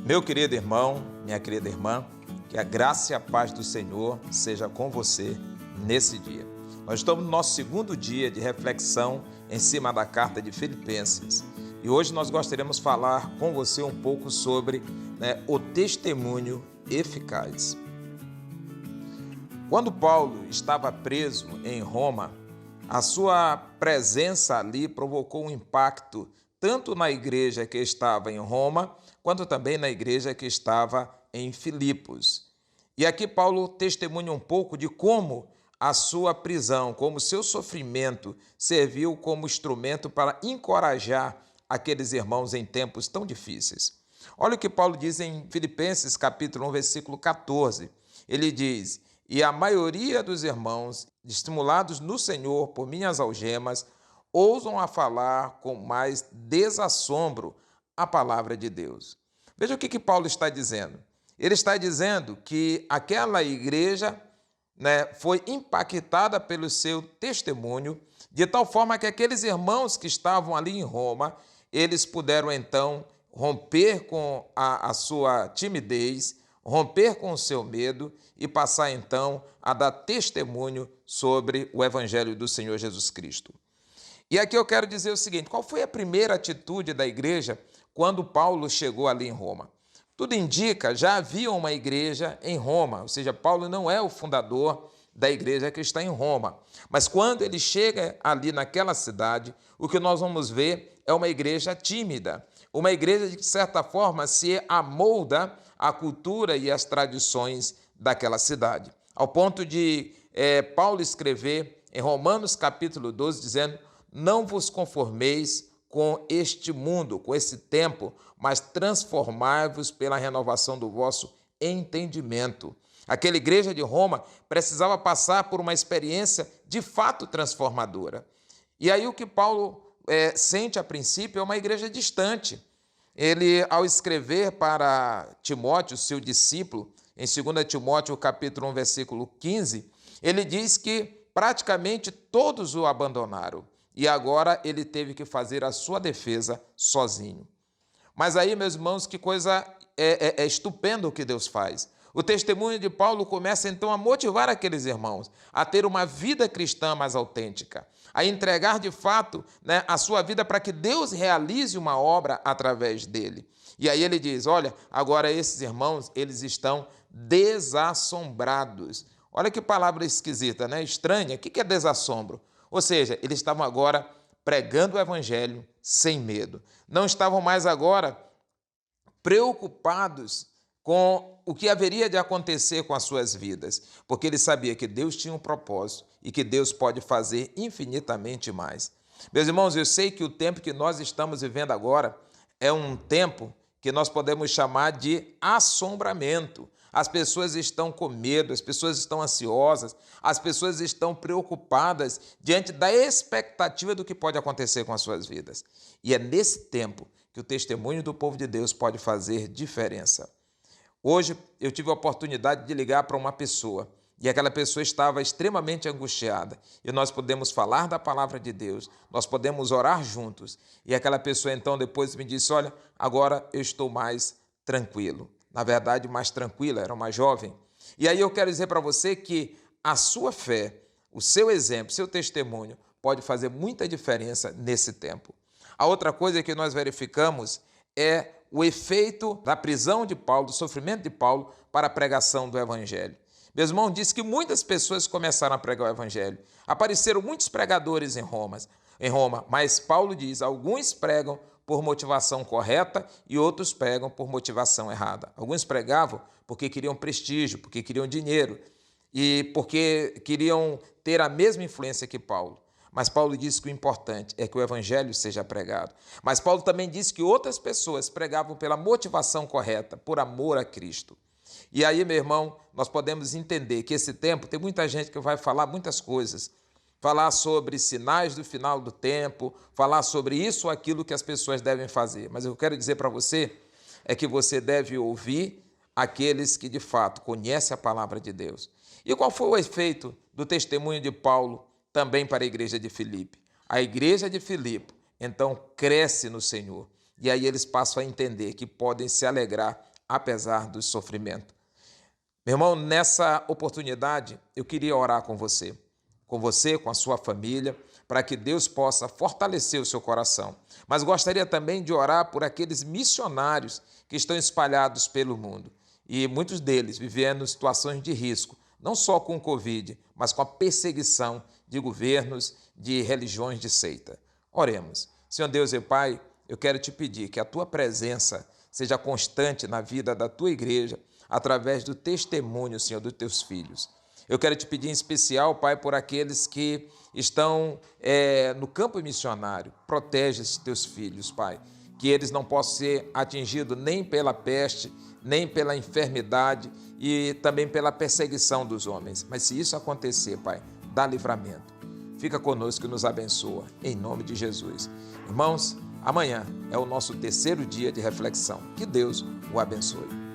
Meu querido irmão, minha querida irmã, que a graça e a paz do Senhor seja com você nesse dia. Nós estamos no nosso segundo dia de reflexão em cima da carta de Filipenses. E hoje nós gostaríamos de falar com você um pouco sobre o testemunho eficaz. Quando Paulo estava preso em Roma, a sua presença ali provocou um impacto tanto na igreja que estava em Roma, quanto também na igreja que estava em Filipos. E aqui Paulo testemunha um pouco de como a sua prisão, como o seu sofrimento serviu como instrumento para encorajar aqueles irmãos em tempos tão difíceis. Olha o que Paulo diz em Filipenses capítulo 1, versículo 14. Ele diz: "E a maioria dos irmãos, estimulados no Senhor por minhas algemas, ousam a falar com mais desassombro a palavra de Deus." Veja o que Paulo está dizendo. Ele está dizendo que aquela igreja foi impactada pelo seu testemunho, de tal forma que aqueles irmãos que estavam ali em Roma, eles puderam então romper com a sua timidez, romper com o seu medo e passar então a dar testemunho sobre o evangelho do Senhor Jesus Cristo. E aqui eu quero dizer o seguinte: qual foi a primeira atitude da igreja quando Paulo chegou ali em Roma? Tudo indica, já havia uma igreja em Roma, ou seja, Paulo não é o fundador da igreja que está em Roma. Mas quando ele chega ali naquela cidade, o que nós vamos ver é uma igreja tímida, uma igreja que, de certa forma, se amolda à cultura e às tradições daquela cidade. Ao ponto de Paulo escrever em Romanos capítulo 12, dizendo: "Não vos conformeis com este mundo, com esse tempo, mas transformai-vos pela renovação do vosso entendimento." Aquela igreja de Roma precisava passar por uma experiência de fato transformadora. E aí o que Paulo sente a princípio é uma igreja distante. Ele, ao escrever para Timóteo, seu discípulo, em 2 Timóteo capítulo 1, versículo 15, ele diz que praticamente todos o abandonaram. E agora ele teve que fazer a sua defesa sozinho. Mas aí, meus irmãos, que coisa estupenda o que Deus faz. O testemunho de Paulo começa então a motivar aqueles irmãos a ter uma vida cristã mais autêntica, a entregar de fato a sua vida para que Deus realize uma obra através dele. E aí ele diz: olha, agora esses irmãos, eles estão desassombrados. Olha que palavra esquisita, estranha. O que é desassombro? Ou seja, eles estavam agora pregando o evangelho sem medo. Não estavam mais agora preocupados com o que haveria de acontecer com as suas vidas, porque eles sabiam que Deus tinha um propósito e que Deus pode fazer infinitamente mais. Meus irmãos, eu sei que o tempo que nós estamos vivendo agora é um tempo que nós podemos chamar de assombramento. As pessoas estão com medo, as pessoas estão ansiosas, as pessoas estão preocupadas diante da expectativa do que pode acontecer com as suas vidas. E é nesse tempo que o testemunho do povo de Deus pode fazer diferença. Hoje eu tive a oportunidade de ligar para uma pessoa e aquela pessoa estava extremamente angustiada. E nós podemos falar da palavra de Deus, nós podemos orar juntos. E aquela pessoa então depois me disse: olha, agora eu estou mais tranquilo. Na verdade, mais tranquila, era uma jovem. E aí eu quero dizer para você que a sua fé, o seu exemplo, seu testemunho pode fazer muita diferença nesse tempo. A outra coisa que nós verificamos é o efeito da prisão de Paulo, do sofrimento de Paulo para a pregação do evangelho. Meu irmão disse que muitas pessoas começaram a pregar o evangelho. Apareceram muitos pregadores em Roma, mas Paulo diz: alguns pregam por motivação correta e outros pregam por motivação errada. Alguns pregavam porque queriam prestígio, porque queriam dinheiro e porque queriam ter a mesma influência que Paulo. Mas Paulo disse que o importante é que o evangelho seja pregado. Mas Paulo também disse que outras pessoas pregavam pela motivação correta, por amor a Cristo. E aí, meu irmão, nós podemos entender que esse tempo tem muita gente que vai falar muitas coisas, falar sobre sinais do final do tempo, falar sobre isso ou aquilo que as pessoas devem fazer. Mas eu quero dizer para você é que você deve ouvir aqueles que de fato conhecem a palavra de Deus. E qual foi o efeito do testemunho de Paulo também para a igreja de Filipe? A igreja de Filipe então cresce no Senhor. E aí eles passam a entender que podem se alegrar apesar do sofrimento. Meu irmão, nessa oportunidade, eu queria orar com você, com a sua família, para que Deus possa fortalecer o seu coração. Mas gostaria também de orar por aqueles missionários que estão espalhados pelo mundo e muitos deles vivendo situações de risco, não só com o Covid, mas com a perseguição de governos, de religiões de seita. Oremos. Senhor Deus e Pai, eu quero te pedir que a tua presença seja constante na vida da tua igreja, através do testemunho, Senhor, dos teus filhos. Eu quero te pedir em especial, Pai, por aqueles que estão no campo missionário. Protege esses teus filhos, Pai, que eles não possam ser atingidos nem pela peste, nem pela enfermidade e também pela perseguição dos homens. Mas se isso acontecer, Pai, dá livramento. Fica conosco e nos abençoa, em nome de Jesus. Irmãos, amanhã é o nosso terceiro dia de reflexão. Que Deus o abençoe.